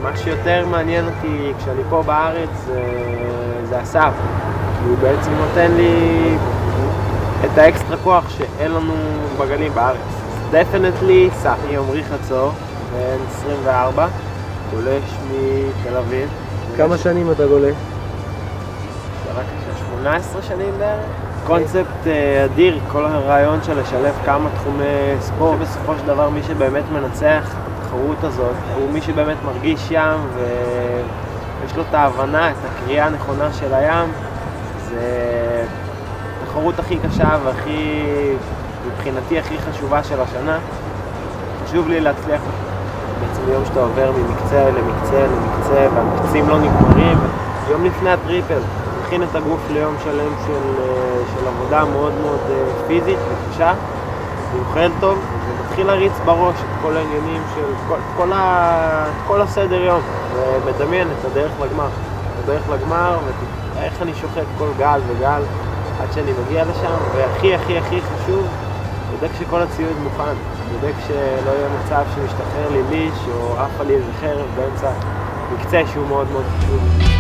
מה שיותר מעניין אותי כשאני פה בארץ זה הסאב. הוא בעצם נותן לי את האקסטרה כוח שאין לנו בגלים בארץ. דפנטלי סאחי עמרי חצור, בן 24, גולש מתל אביב. כמה שנים אתה גולש? רק 18 שנים בערך. קונספט אדיר, כל הרעיון של לשלב כמה תחומי ספורט. בסופו של דבר מי שבאמת מנצח את התחרות הזאת הוא מי שבאמת מרגיש ים ויש לו את ההבנה, את הקריאה הנכונה של הים. זה התחרות הכי קשה והכי, מבחינתי הכי חשובה של השנה. חשוב לי להצליח בעצם יום שאתה עובר ממקצה למקצה למקצה והמקצים לא נגמרים. יום לפני הטריפל מכין את הגוף ליום שלם של עבודה מאוד מאוד פיזית וקשה, ואוכל טוב, ומתחיל להריץ בראש את כל העניינים של כל הסדר יום, ומדמיין את הדרך לגמר, ואיך אני שוחט כל גל וגל עד שאני מגיע לשם, והכי הכי הכי חשוב, בודק שכל הציוד מוכן, בודק שלא יהיה מצב שמשתחרר לי ליש או עף לי איזה חרב באמצע מקצה שהוא מאוד מאוד חשוב.